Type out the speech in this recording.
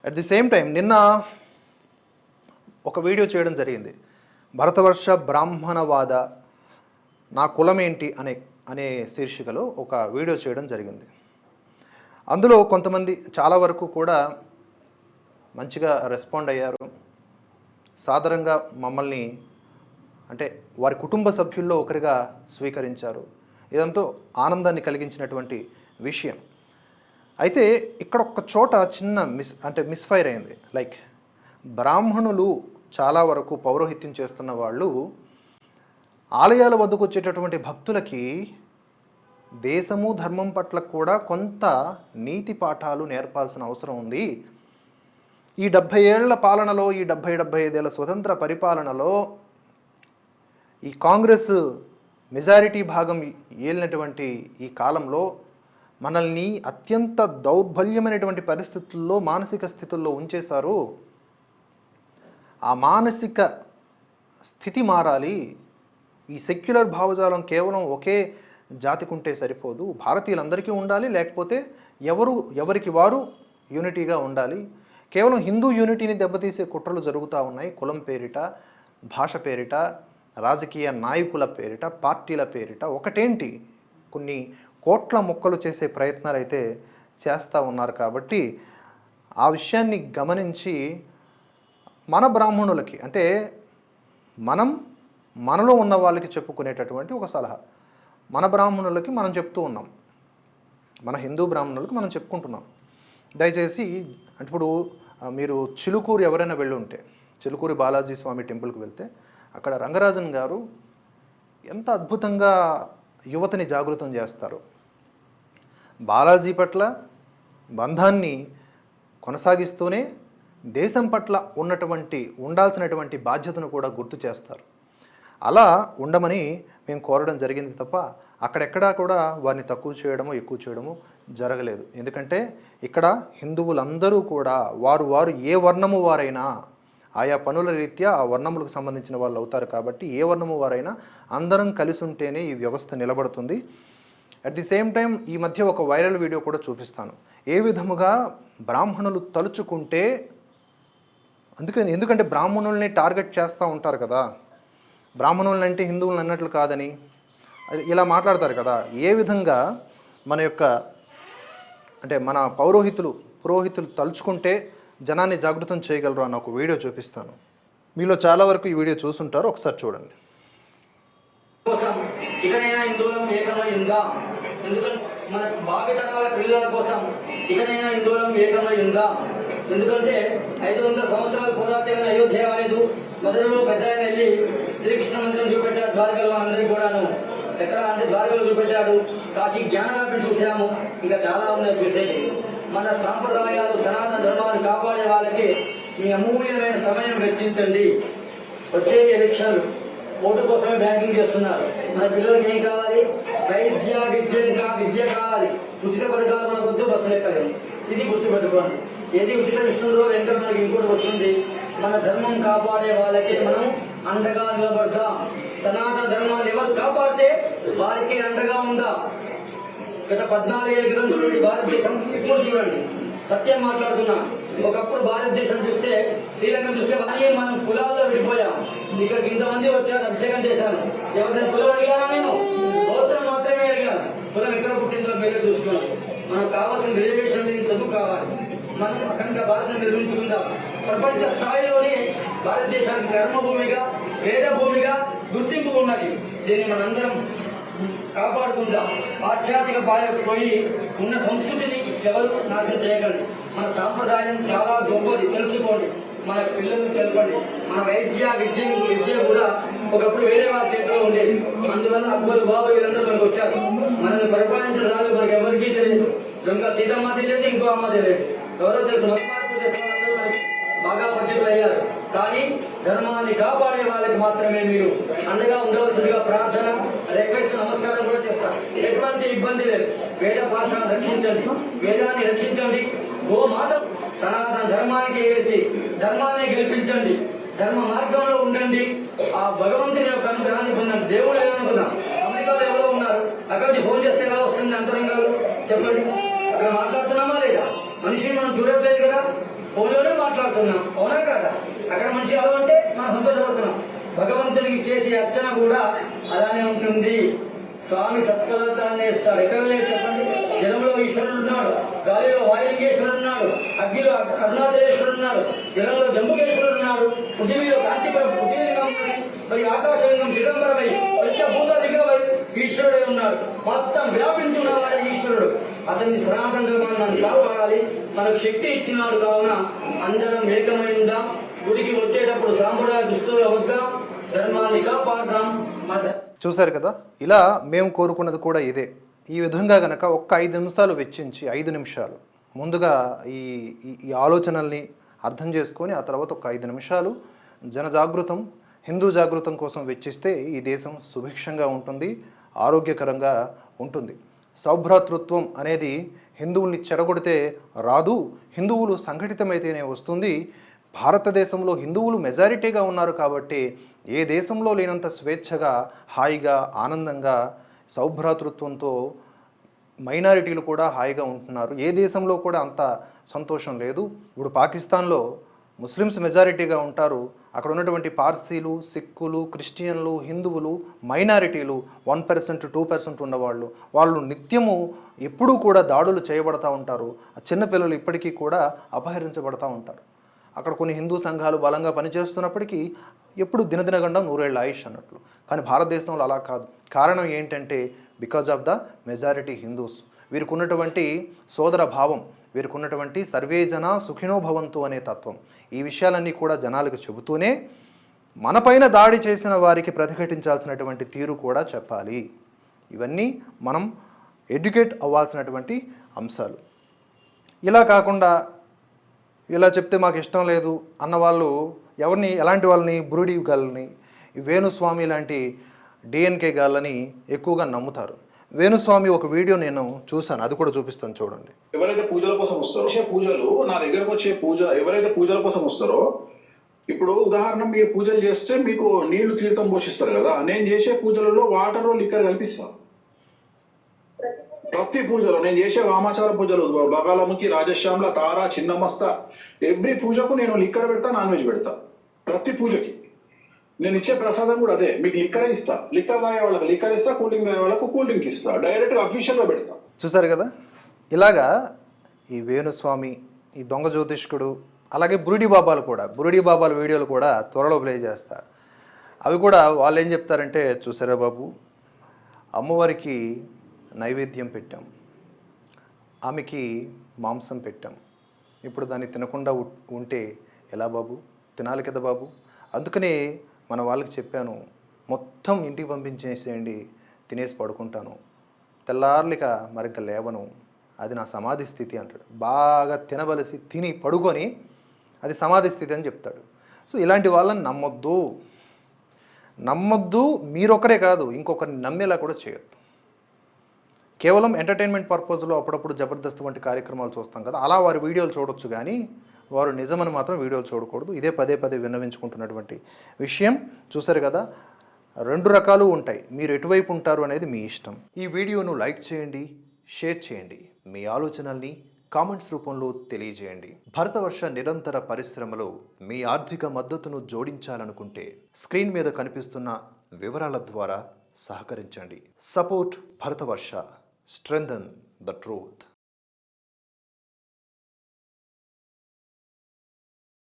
At the same time నిన్న ఒక video చేయడం జరిగింది. భరతవర్ష బ్రాహ్మణవాద నా కులం ఏంటి అనే శీర్షికలో ఒక వీడియో చేయడం జరిగింది. అందులో కొంతమంది చాలా వరకు కూడా మంచిగా రెస్పాండ్ అయ్యారు. సాదరంగా మమ్మల్ని అంటే వారి కుటుంబ సభ్యుల్లో ఒకరిగా స్వీకరించారు. ఇదంతా ఆనందాన్ని కలిగించినటువంటి విషయం. అయితే ఇక్కడ ఒక చోట చిన్న మిస్ఫైర్ అయింది. లైక్ బ్రాహ్మణులు చాలా వరకు పౌరోహిత్యం చేస్తున్న వాళ్ళు ఆలయాల వద్దకు వచ్చేటటువంటి భక్తులకి దేశము ధర్మం పట్ల కూడా కొంత నీతి పాఠాలు నేర్పాల్సిన అవసరం ఉంది. ఈ 70 ఏళ్ల పాలనలో, ఈ 75 ఏళ్ల స్వతంత్ర పరిపాలనలో ఈ కాంగ్రెస్ మెజారిటీ భాగం ఏలినటువంటి ఈ కాలంలో మనల్ని అత్యంత దౌర్బల్యమైనటువంటి పరిస్థితుల్లో, మానసిక స్థితుల్లో ఉంచేశారు. ఆ మానసిక స్థితి మారాలి. ఈ సెక్యులర్ భావజాలం కేవలం ఒకే జాతికి ఉంటే సరిపోదు, భారతీయులందరికీ ఉండాలి. లేకపోతే ఎవరికి వారు యూనిటీగా ఉండాలి. కేవలం హిందూ యూనిటీని దెబ్బతీసే కుట్రలు జరుగుతూ ఉన్నాయి. కులం పేరిట, భాష పేరిట, రాజకీయ నాయకుల పేరిట, పార్టీల పేరిట. ఒకటేంటి, కొన్ని కోట్ల ముక్కలు చేసే ప్రయత్నాలు అయితే చేస్తూ ఉన్నారు. కాబట్టి ఆ విషయాన్ని గమనించి మన బ్రాహ్మణులకి, అంటే మనలో ఉన్న వాళ్ళకి చెప్పుకునేటటువంటి ఒక సలహా, మన బ్రాహ్మణులకి మనం చెప్తూ ఉన్నాం, మన హిందూ బ్రాహ్మణులకి మనం చెప్పుకుంటున్నాం. దయచేసి ఇప్పుడు మీరు చిలుకూరు ఎవరైనా వెళ్ళి ఉంటే, చిలుకూరి బాలాజీ స్వామి టెంపుల్కి వెళ్తే అక్కడ రంగరాజన్ గారు ఎంత అద్భుతంగా యువతని జాగృతం చేస్తారు. బాలాజీ పట్ల బంధాన్ని కొనసాగిస్తూనే దేశం పట్ల ఉండాల్సినటువంటి బాధ్యతను కూడా గుర్తు చేస్తారు. అలా ఉండమని మేము కోరడం జరిగింది తప్ప అక్కడెక్కడా కూడా వారిని తక్కువ చేయడమో ఎక్కువ చేయడమో జరగలేదు. ఎందుకంటే ఇక్కడ హిందువులందరూ కూడా వారు ఏ వర్ణము వారైనా ఆయా పనుల రీత్యా ఆ వర్ణములకు సంబంధించిన వాళ్ళు అవుతారు. కాబట్టి ఏ వర్ణము వారైనా అందరం కలిసి ఉంటేనే ఈ వ్యవస్థ నిలబడుతుంది. అట్ ది సేమ్ టైం ఈ మధ్య ఒక వైరల్ వీడియో కూడా చూపిస్తాను. ఏ విధముగా బ్రాహ్మణులు తలుచుకుంటే, ఎందుకంటే బ్రాహ్మణుల్ని టార్గెట్ చేస్తూ ఉంటారు కదా, బ్రాహ్మణులను అంటే హిందువులను అన్నట్లు కాదని ఇలా మాట్లాడతారు కదా. ఏ విధంగా మన పురోహితులు తలుచుకుంటే జనాన్ని జాగృతం చేయగలరు అన్న ఒక వీడియో చూపిస్తాను. మీలో చాలా వరకు ఈ వీడియో చూసుంటారు, ఒకసారి చూడండి. ఇకనైనా హిందువులం ఏకమై ఉందా? ఎందుకంటే మన భావితరాల పిల్లల కోసం ఇకనైనా హిందువులం ఏకమై ఉందా? ఎందుకంటే 500 సంవత్సరాల పోరాటం అయోధ్య రాలేదు. మొదలు పెద్ద ఆయన వెళ్ళి శ్రీకృష్ణ మందిరం చూపెట్టాడు ద్వారకలో, అందరికీ కూడాను. ఎక్కడ అంటే ద్వారకలో చూపెట్టాడు. కాశీ జ్ఞానవ్యాపిని చూసాము. ఇంకా చాలా ఉన్నాయి చూసేది. మన సాంప్రదాయాలు, సనాతన ధర్మాన్ని కాపాడే వాళ్ళకి మీ అమూల్యమైన సమయం వెచ్చించండి. వచ్చే ఎలక్షన్లు ఓటు కోసమే బ్యాంకింగ్ చేస్తున్నారు. మన పిల్లలకి ఏం కావాలి? విద్య కావాలి. ఉచిత పథకాలు మనకు వద్దు, బస్సులు ఎక్కలేదు. ఇది గుర్తుపెట్టుకోండి. ఏది ఉచితం ఇస్తుందో వెంటనే మనకి ఇంకోటి వస్తుంది. మన ధర్మం కాపాడే వాళ్ళకి మనం అండగా నిలబడతాం. సనాతన ధర్మాన్ని ఎవరు కాపాడితే వారికి అండగా ఉందా? గత 14 ఏళ్ళ క్రితం చూడండి భారతదేశం, ఇప్పుడు చూడండి. సత్యం మాట్లాడుతున్నా. ఒకప్పుడు భారతదేశం చూస్తే, శ్రీలంక చూస్తే మనం కులాల్లో విడిపోయాం. ఇక్కడ ఇంతమంది వచ్చారు, అభిషేకం చేశాను. ఎవరైనా కులం అడిగానా? నేను గోత్రం మాత్రమే అడిగాను. కులం ఎక్కడ పుట్టిందో మీరే చూసుకోండి. మనకు కావాల్సిన రిజర్వేషన్ లేని చదువు కావాలి. మనం అఖండ భారతం నిర్మించుకుందాం. ప్రపంచ స్థాయిలోనే భారతదేశానికి కర్మభూమిగా, వేద భూమిగా గుర్తింపు ఉన్నది. దీన్ని మనందరం కాపాడుకుందాం. ఆధ్యాత్మిక బాధకు పోయి ఉన్న సంస్కృతిని ఎవరు నాశనం చేయగలరు. మన సాంప్రదాయం చాలా గొప్పది, తెలుసుకోండి. మన పిల్లలకు తెలపండి. మన విద్య కూడా ఒకప్పుడు వేరే వాళ్ళ చేతిలో ఉండేది. అందువల్ల అక్బరు, బాబు వీళ్ళందరూ మనకు వచ్చారు. మనల్ని పరిపాలించడం రాదు, మనకి ఎవరికీ తెలియదు. ఇంకా సీతమ్మ తెలియదు, ఇంకో అమ్మ తెలియదు. ఎవరో తెలుసు, అందరూ మనకి బాగా పరిచితులు అయ్యారు. కానీ ధర్మాన్ని కాపాడే వాళ్ళకి మాత్రమే మీరు అండగా ఉండవలసిందిగా ప్రార్థన, రిక్వెస్ట్, నమస్కారం కూడా చేస్తారు. ఎటువంటి ఇబ్బంది లేదు. వేద భాషను రక్షించండి, వేదాన్ని రక్షించండి. గోమాత సనాతన ధర్మానికి వేసి ధర్మాన్ని గెలిపించండి. ధర్మ మార్గంలో ఉండండి. ఆ భగవంతుని యొక్క అనుగ్రహాన్ని పొందండి. దేవుడు ఏమనుకున్నాం, అమెరికాలో ఎవరో ఉన్నారు, అక్కడికి ఫోన్ చేస్తే ఎలా వస్తుంది అంతరంగాలు చెప్పండి. అక్కడ మాట్లాడుతున్నామా లేదా? మనిషిని మనం చూడట్లేదు కదా. ఫోన్లోనే మాట్లాడుతున్నాం, అవునా కదా? అక్కడ మనిషి అలా ఉంటే మనం సంతోషపడుతున్నాం. భగవంతుడికి చేసే అర్చన కూడా అలానే ఉంటుంది. స్వామి సత్ఫలితాన్ని ఇస్తాడు. ఎక్కడ లేదు చెప్పండి? జలంలో ఈశ్వరుడు ఉన్నాడు, గాలిలో వాయులింగేశ్వరుడు ఉన్నాడు, అగ్నిలో అరుణాచలేశ్వరుడు ఉన్నాడు, జలంలో జంబుకేశ్వరుడు ఉన్నాడు, పృథివీలో పృథివీలింగం, మరి ఆకాశలింగం చిదంబరమై పంచభూతలింగమై ఈశ్వరుడే ఉన్నాడు. మొత్తం వ్యాపించి ఉన్నవాడే ఈశ్వరుడు. అతన్ని సనాతనంగా మనం కాపాడాలి. మనకు శక్తి ఇచ్చినాడు. కావున అందరం ఏకమైందాం. గుడికి వచ్చేటప్పుడు సాంప్రదాయ దుస్తులు వద్దాం, ధర్మాన్ని కాపాడదాం. చూశారు కదా, ఇలా మేము కోరుకున్నది కూడా ఇదే. ఈ విధంగా గనక ఒక్క 5 నిమిషాలు వెచ్చించి 5 నిమిషాలు ముందుగా ఈ ఈ ఆలోచనల్ని అర్థం చేసుకొని ఆ తర్వాత ఒక 5 నిమిషాలు జనజాగృతం, హిందూ జాగృతం కోసం వెచ్చిస్తే ఈ దేశం సుభిక్షంగా ఉంటుంది, ఆరోగ్యకరంగా ఉంటుంది. సౌభ్రాతృత్వం అనేది హిందువుల్ని చెడగొడితే రాదు, హిందువులు సంఘటితమైతేనే వస్తుంది. భారతదేశంలో హిందువులు మెజారిటీగా ఉన్నారు కాబట్టి ఏ దేశంలో లేనంత స్వేచ్ఛగా, హాయిగా, ఆనందంగా, సౌభ్రాతృత్వంతో మైనారిటీలు కూడా హాయిగా ఉంటున్నారు. ఏ దేశంలో కూడా అంత సంతోషం లేదు. ఇప్పుడు పాకిస్తాన్లో ముస్లిమ్స్ మెజారిటీగా ఉంటారు. అక్కడ ఉన్నటువంటి పార్సీలు, సిక్కులు, క్రిస్టియన్లు, హిందువులు మైనారిటీలు 1%, 2% ఉన్నవాళ్ళు. వాళ్ళు నిత్యము ఎప్పుడూ కూడా దాడులు చేయబడతా ఉంటారు. ఆ చిన్నపిల్లలు ఇప్పటికీ కూడా అపహరించబడతా ఉంటారు. అక్కడ కొన్ని హిందూ సంఘాలు బలంగా పనిచేస్తున్నప్పటికీ ఎప్పుడు దినదినగండం 100 ఏళ్ళ ఆయుష్ అన్నట్లు. కానీ భారతదేశంలో అలా కాదు. కారణం ఏంటంటే because of the majority Hindus. వీరికి ఉన్నటువంటి సోదర భావం, వీరికి ఉన్నటువంటి సర్వే జన సుఖినో భవంతు అనే తత్వం. ఈ విషయాలన్నీ కూడా జనాలకు చెబుతూనే మనపైన దాడి చేసిన వారికి ప్రతిఘటించాల్సినటువంటి తీరు కూడా చెప్పాలి. ఇవన్నీ మనం ఎడ్యుకేట్ అవ్వాల్సినటువంటి అంశాలు. ఇలా కాకుండా ఇలా చెప్తే మాకు ఇష్టం లేదు అన్న వాళ్ళు ఎలాంటి వాళ్ళని, బురుడి గాళ్ళని, వేణుస్వామి లాంటి డిఎన్కే గాళ్ళని ఎక్కువగా నమ్ముతారు. వేణుస్వామి ఒక వీడియో నేను చూశాను, అది కూడా చూపిస్తాను చూడండి. ఎవరైతే పూజల కోసం వస్తారో పూజలు నా దగ్గరకు వచ్చే ఎవరైతే పూజల కోసం వస్తారో, ఇప్పుడు ఉదాహరణ మీరు పూజలు చేస్తే మీకు నీళ్లు తీర్థం పోషిస్తారు కదా, నేను చేసే పూజలలో వాటర్ లిక్కర్ కల్పిస్తాను. ప్రతి పూజలో నేను చేసే వామాచార పూజలు, బగాలముఖి, రాజశ్యామల, తార, చిన్నమస్త, ఎవ్రీ పూజకు నేను లిక్కర్ పెడతా, నాన్ వెజ్ పెడతా. ప్రతి పూజకి నేను ఇచ్చే ప్రసాదం కూడా అదే. మీకు లిక్కర్ ఇస్తా, లిక్కర్ తాగే వాళ్ళకి లిక్కర్ ఇస్తా, కూల్ డ్రింక్ తాగే వాళ్ళకు కూల్ డ్రింక్ ఇస్తా. డైరెక్ట్గా అఫీషియల్గా పెడతా. చూసారు కదా, ఇలాగా ఈ వేణుస్వామి, ఈ దొంగ జ్యోతిష్కుడు, అలాగే బురుడి బాబాలు కూడా, బురుడి బాబాల వీడియోలు కూడా త్వరలో ప్లే చేస్తా. అవి కూడా వాళ్ళు ఏం చెప్తారంటే, చూసారా బాబు, అమ్మవారికి నైవేద్యం పెట్టాం, ఆమెకి మాంసం పెట్టాం, ఇప్పుడు దాన్ని తినకుండా ఉంటే ఎలా బాబు? తినాలి కదా బాబు. అందుకనే మన వాళ్ళకి చెప్పాను, మొత్తం ఇంటికి పంపించేసేయండి, తినేసి పడుకుంటాను, తెల్లార్లిక మరిగ్గా లేవను, అది నా సమాధి స్థితి అంటాడు. బాగా తినవలసి తిని పడుకొని అది సమాధి స్థితి అని చెప్తాడు. సో ఇలాంటి వాళ్ళని నమ్మొద్దు. మీరొకరే కాదు, ఇంకొకరిని నమ్మేలా కూడా చేయొద్దు. కేవలం ఎంటర్టైన్మెంట్ పర్పస్లో అప్పుడప్పుడు జబర్దస్త్ వంటి కార్యక్రమాలు చూస్తాం కదా, అలా వారి వీడియోలు చూడొచ్చు, కానీ వారు నిజమని మాత్రం వీడియోలు చూడకూడదు. ఇదే పదే విన్నవించుకుంటున్నటువంటి విషయం. చూసారు కదా, 2 రకాలు ఉంటాయి. మీరు ఎటువైపు ఉంటారు అనేది మీ ఇష్టం. ఈ వీడియోను లైక్ చేయండి, షేర్ చేయండి, మీ ఆలోచనల్ని కామెంట్స్ రూపంలో తెలియజేయండి. భరతవర్ష నిరంతర పరిశ్రమలో మీ ఆర్థిక మద్దతును జోడించాలనుకుంటే స్క్రీన్ మీద కనిపిస్తున్న వివరాల ద్వారా సహకరించండి. Support Bharatavarsha, strengthen the truth.